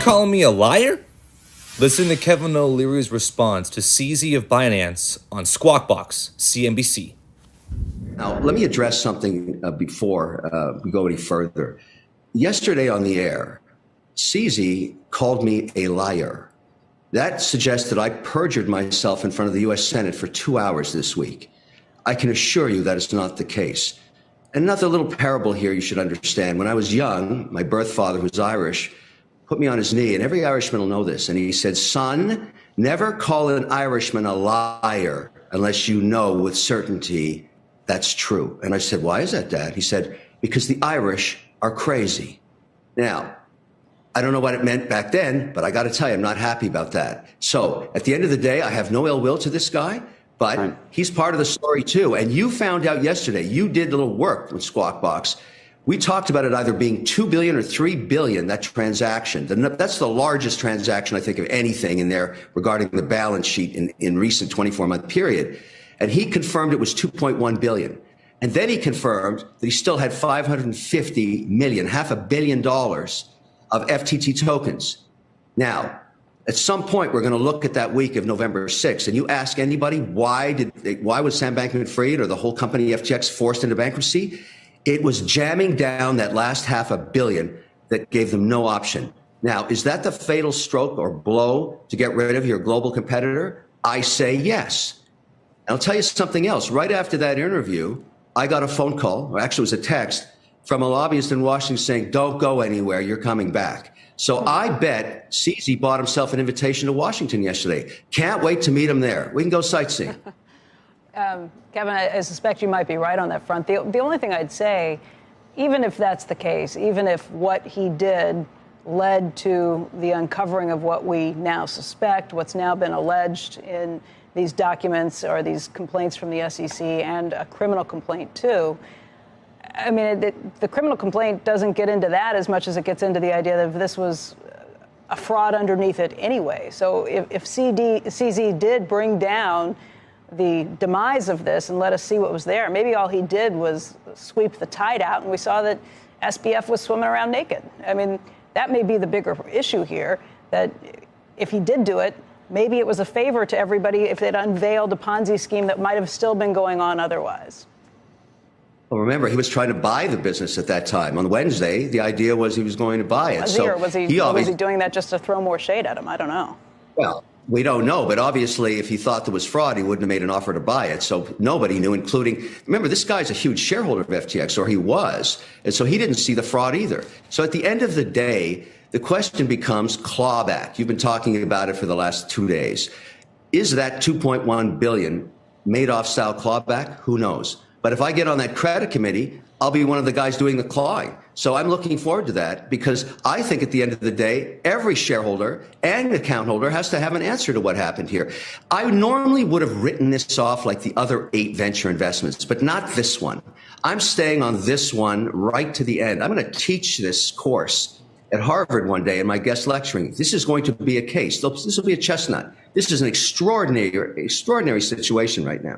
calling me a liar? Listen to Kevin O'Leary's response to CZ of Binance on Squawk Box, CNBC. Now, let me address something before we go any further. Yesterday on the air, CZ called me a liar. That suggests that I perjured myself in front of the U.S. Senate for 2 hours this week. I can assure you that is not the case. Another little parable here you should understand. When I was young, my birth father, who's Irish, put me on his knee, and every Irishman will know this. And he said, son, never call an Irishman a liar unless you know with certainty that's true. And I said, why is that, Dad? He said, because the Irish are crazy. Now, I don't know what it meant back then, but I got to tell you, I'm not happy about that. So at the end of the day, I have no ill will to this guy, but he's part of the story too. And you found out yesterday, you did a little work with Squawk Box. We talked about it either being 2 billion or 3 billion, that transaction. That's the largest transaction, I think, of anything in there regarding the balance sheet in recent 24-month period. And he confirmed it was 2.1 billion. And then he confirmed that he still had 550 million, $500 million of FTT tokens. Now, at some point, we're going to look at that week of November 6th, and you ask anybody, why was Sam Bankman-Fried or the whole company FTX forced into bankruptcy? It was jamming down that last $500 million that gave them no option. Now, is that the fatal stroke or blow to get rid of your global competitor? I say yes. And I'll tell you something else. Right after that interview, I got a phone call, or actually it was a text, from a lobbyist in Washington saying, don't go anywhere, you're coming back. So I bet CZ bought himself an invitation to Washington yesterday. Can't wait to meet him there. We can go sightseeing. Kevin, I suspect you might be right on that front. The only thing I'd say, even if that's the case, even if what he did led to the uncovering of what we now suspect, what's now been alleged in these documents or these complaints from the SEC and a criminal complaint too, I mean, the criminal complaint doesn't get into that as much as it gets into the idea that this was a fraud underneath it anyway. So if CZ did bring down the demise of this and let us see what was there, maybe all he did was sweep the tide out, and we saw that SBF was swimming around naked. I mean, that may be the bigger issue here, that if he did do it, maybe it was a favor to everybody if they'd unveiled a Ponzi scheme that might have still been going on otherwise. Well, remember, he was trying to buy the business at that time. On Wednesday, the idea was he was going to buy it. Was he doing that just to throw more shade at him? I don't know. Well, we don't know, but obviously if he thought there was fraud, he wouldn't have made an offer to buy it. So nobody knew, including, remember, this guy's a huge shareholder of FTX, or he was, and so he didn't see the fraud either. So at the end of the day, the question becomes clawback. You've been talking about it for the last 2 days. Is that 2.1 billion Madoff-style clawback? Who knows? But if I get on that credit committee, I'll be one of the guys doing the clawing. So I'm looking forward to that, because I think at the end of the day, every shareholder and account holder has to have an answer to what happened here. I normally would have written this off like the other 8 venture investments, but not this one. I'm staying on this one right to the end. I'm going to teach this course at Harvard one day in my guest lecturing. This is going to be a case. This will be a chestnut. This is an extraordinary situation right now.